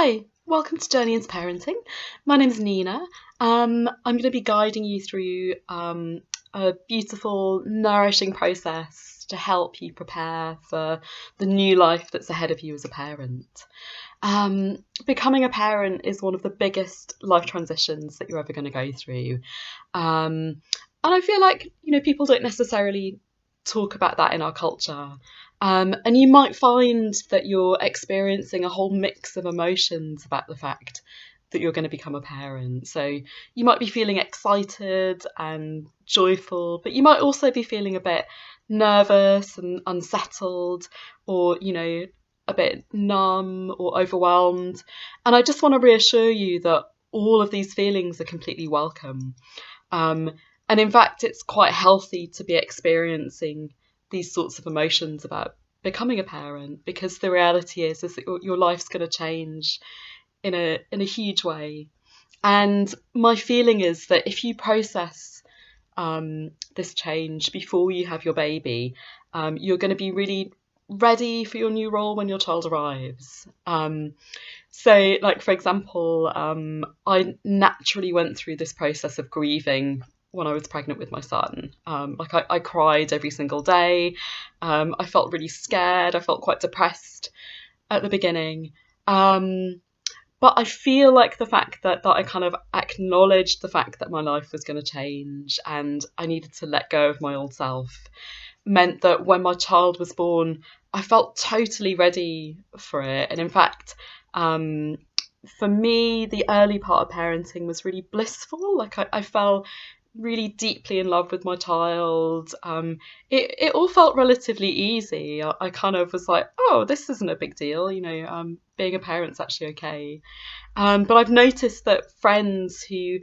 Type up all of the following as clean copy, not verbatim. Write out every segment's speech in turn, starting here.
Hi, welcome to Journey into Parenting. My name is Nina. I'm going to be guiding you through a beautiful, nourishing process to help you prepare for the new life that's ahead of you as a parent. Becoming a parent is one of the biggest life transitions that you're ever going to go through. And I feel like, people don't necessarily talk about that in our culture. And you might find that you're experiencing a whole mix of emotions about the fact that you're going to become a parent. So you might be feeling excited and joyful, but you might also be feeling a bit nervous and unsettled, or, a bit numb or overwhelmed. And I just want to reassure you that all of these feelings are completely welcome. And in fact, it's quite healthy to be experiencing these sorts of emotions about becoming a parent, because the reality is that your life's going to change in a huge way. And my feeling is that if you process this change before you have your baby, you're going to be really ready for your new role when your child arrives. So, like, for example, I naturally went through this process of grieving when I was pregnant with my son. I cried every single day. I felt really scared. I felt quite depressed at the beginning. But I feel like the fact that I kind of acknowledged the fact that my life was going to change and I needed to let go of my old self meant that when my child was born, I felt totally ready for it. And in fact, for me, the early part of parenting was really blissful. Like I fell really deeply in love with my child. It all felt relatively easy. I kind of was like, oh, this isn't a big deal. Being a parent's actually okay. But I've noticed that friends who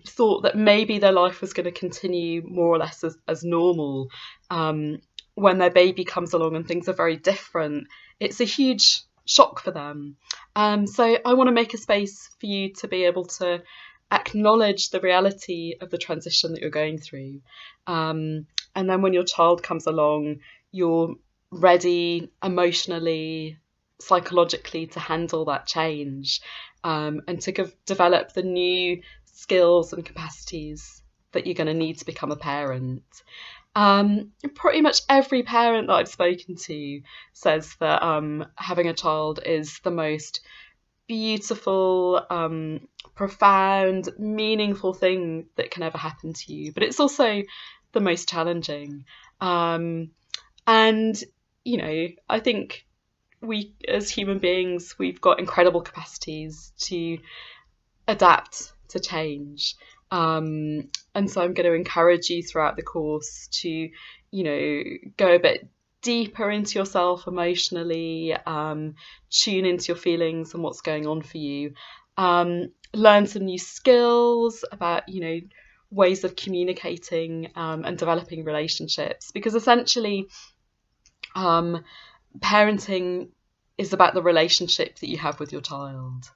thought that maybe their life was going to continue more or less as normal, when their baby comes along and things are very different, it's a huge shock for them. So I want to make a space for you to be able to acknowledge the reality of the transition that you're going through. And then when your child comes along, you're ready emotionally, psychologically to handle that change, and to develop the new skills and capacities that you're going to need to become a parent. Pretty much every parent that I've spoken to says that having a child is the most beautiful, profound, meaningful thing that can ever happen to you. But it's also the most challenging. And, I think we as human beings, we've got incredible capacities to adapt to change. And so I'm going to encourage you throughout the course to, go a bit deeper into yourself emotionally, tune into your feelings and what's going on for you, learn some new skills about, ways of communicating, and developing relationships, because essentially parenting is about the relationship that you have with your child.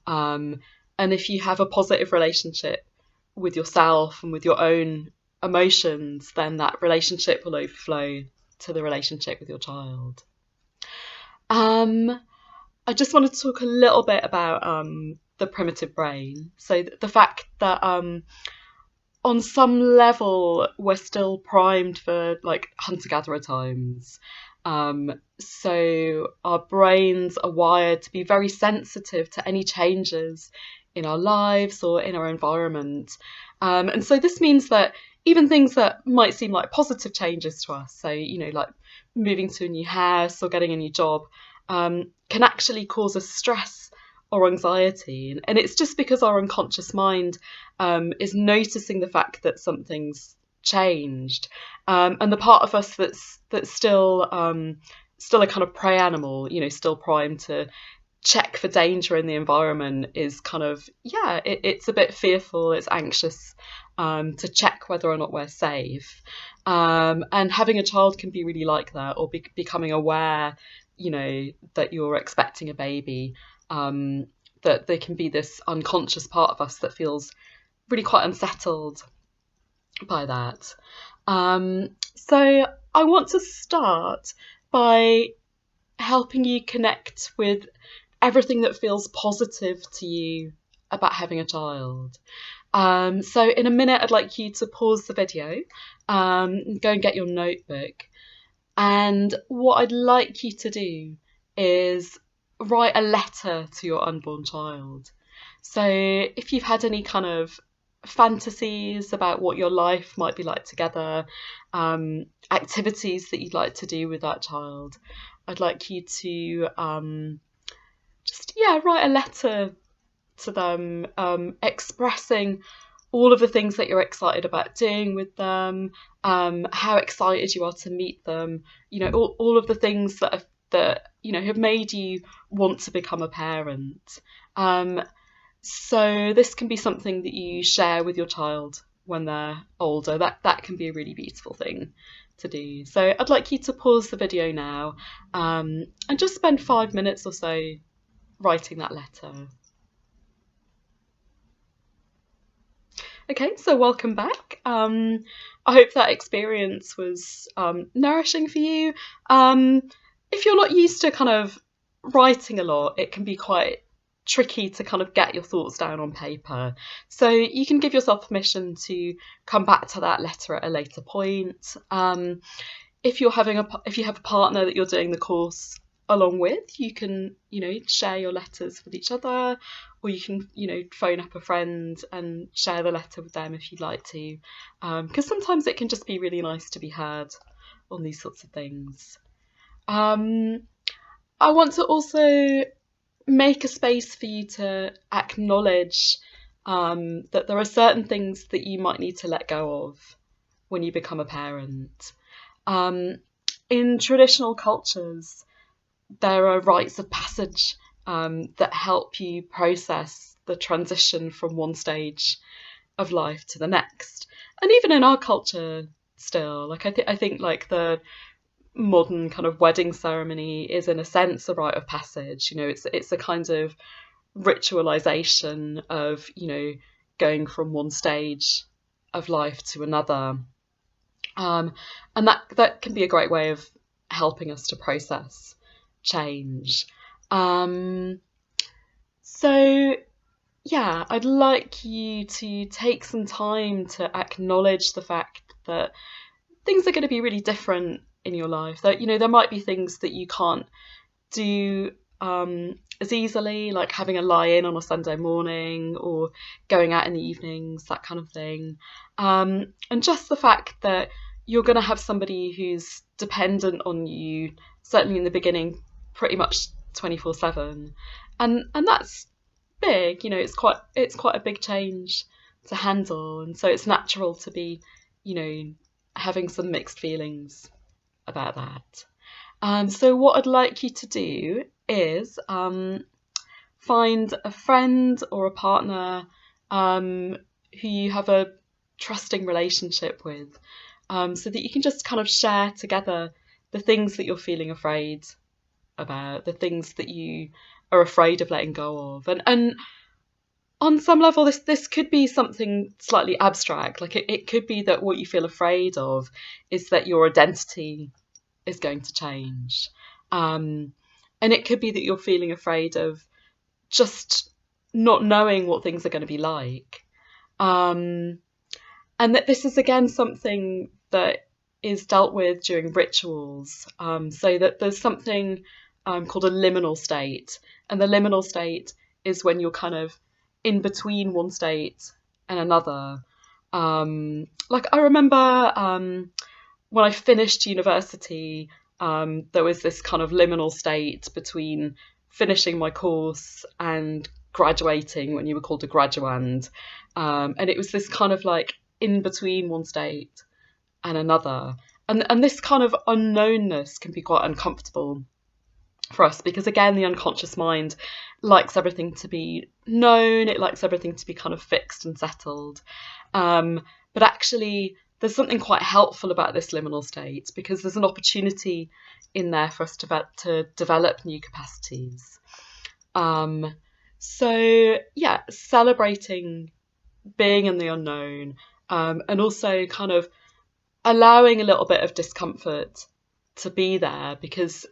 And if you have a positive relationship with yourself and with your own emotions, then that relationship will overflow to the relationship with your child. I just wanted to talk a little bit about the primitive brain. So the fact that on some level we're still primed for like hunter-gatherer times. So our brains are wired to be very sensitive to any changes in our lives or in our environment. And so this means that even things that might seem like positive changes to us, so, like moving to a new house or getting a new job, can actually cause us stress or anxiety. And it's just because our unconscious mind is noticing the fact that something's changed. And the part of us that's still a kind of prey animal, still primed to check for danger in the environment, is kind of, it's a bit fearful, it's anxious, to check whether or not we're safe. And having a child can be really like that, or becoming aware, that you're expecting a baby, that there can be this unconscious part of us that feels really quite unsettled by that. So I want to start by helping you connect with everything that feels positive to you about having a child. So in a minute, I'd like you to pause the video, go and get your notebook. And what I'd like you to do is write a letter to your unborn child. So if you've had any kind of fantasies about what your life might be like together, activities that you'd like to do with that child, I'd like you to write a letter to them, expressing all of the things that you're excited about doing with them, how excited you are to meet them, all of the things that have made you want to become a parent. So this can be something that you share with your child when they're older. That can be a really beautiful thing to do. So I'd like you to pause the video now, and just spend 5 minutes or so writing that letter. Okay, so welcome back. I hope that experience was nourishing for you. If you're not used to kind of writing a lot, it can be quite tricky to kind of get your thoughts down on paper. So you can give yourself permission to come back to that letter at a later point. If you have a partner that you're doing the course along with, you can, share your letters with each other, or you can, phone up a friend and share the letter with them if you'd like to, because sometimes it can just be really nice to be heard on these sorts of things. I want to also make a space for you to acknowledge that there are certain things that you might need to let go of when you become a parent. In traditional cultures, there are rites of passage that help you process the transition from one stage of life to the next. And even in our culture still, I think the modern kind of wedding ceremony is in a sense a rite of passage. It's a kind of ritualization of, going from one stage of life to another. And that can be a great way of helping us to process change. I'd like you to take some time to acknowledge the fact that things are going to be really different in your life. That, there might be things that you can't do as easily, like having a lie-in on a Sunday morning or going out in the evenings, that kind of thing. And just the fact that you're going to have somebody who's dependent on you, certainly in the beginning, pretty much 24/7, and that's big. It's quite a big change to handle, and so it's natural to be, having some mixed feelings about that. So what I'd like you to do is find a friend or a partner who you have a trusting relationship with, so that you can just kind of share together the things that you're feeling afraid about, the things that you are afraid of letting go of. And on some level, this could be something slightly abstract. Like it could be that what you feel afraid of is that your identity is going to change. And it could be that you're feeling afraid of just not knowing what things are going to be like. And that this is, again, something that is dealt with during rituals. So that there's something called a liminal state. And the liminal state is when you're kind of in between one state and another. I remember when I finished university, there was this kind of liminal state between finishing my course and graduating, when you were called a graduand. And it was this kind of like in between one state and another. And this kind of unknownness can be quite uncomfortable for us, because again, the unconscious mind likes everything to be known. It likes everything to be kind of fixed and settled. But actually, there's something quite helpful about this liminal state, because there's an opportunity in there for us to develop new capacities. Celebrating being in the unknown, and also kind of allowing a little bit of discomfort to be there, because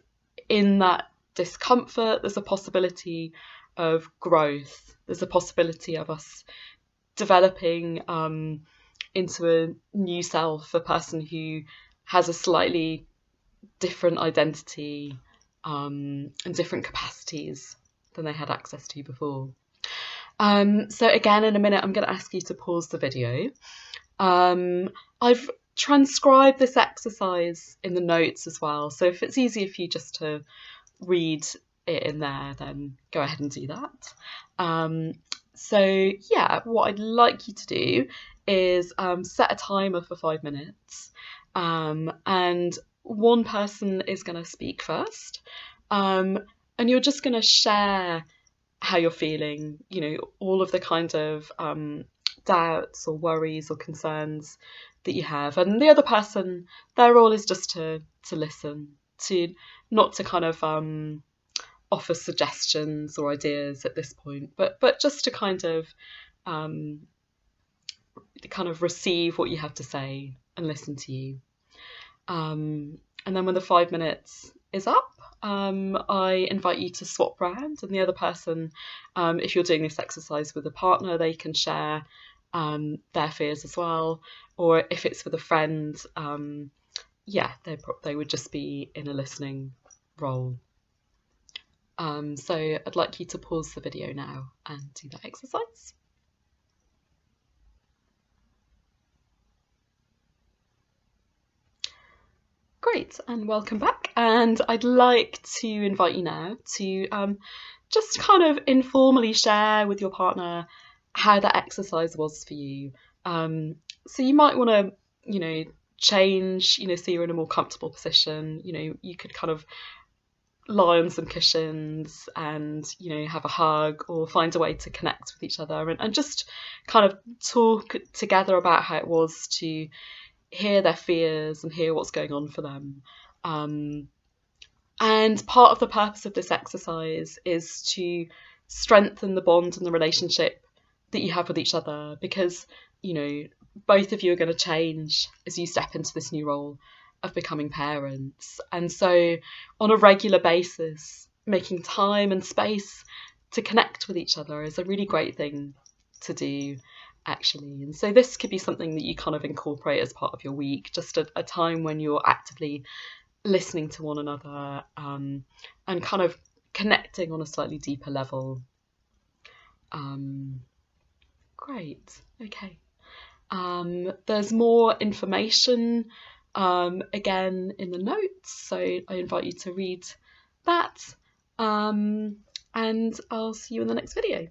in that discomfort, there's a possibility of growth, there's a possibility of us developing into a new self, a person who has a slightly different identity and different capacities than they had access to before. So again, in a minute, I'm going to ask you to pause the video. I've transcribed this exercise in the notes as well, so if it's easier for you just to read it in there, then go ahead and do that. So yeah, what I'd like you to do is set a timer for 5 minutes, and one person is going to speak first, and you're just going to share how you're feeling, you know, all of the kind of doubts or worries or concerns that you have, and the other person, their role is just to listen, to not to kind of offer suggestions or ideas at this point, but just to kind of receive what you have to say and listen to you. And then when the 5 minutes is up, I invite you to swap round, and the other person, if you're doing this exercise with a partner, they can share their fears as well, or if it's with a friend, they would just be in a listening role. So I'd like you to pause the video now and do that exercise. Great, and welcome back. And I'd like to invite you now to just kind of informally share with your partner how that exercise was for you. So you might want to, you know, change, you know, so you're in a more comfortable position. You know, you could kind of lie on some cushions and, you know, have a hug or find a way to connect with each other and just kind of talk together about how it was to hear their fears and hear what's going on for them. And part of the purpose of this exercise is to strengthen the bond and the relationship that you have with each other, because, you know, both of you are going to change as you step into this new role of becoming parents. And so on a regular basis, making time and space to connect with each other is a really great thing to do, actually. And so this could be something that you kind of incorporate as part of your week, just a time when you're actively listening to one another and kind of connecting on a slightly deeper level. Great, okay. There's more information again in the notes, so I invite you to read that, and I'll see you in the next video.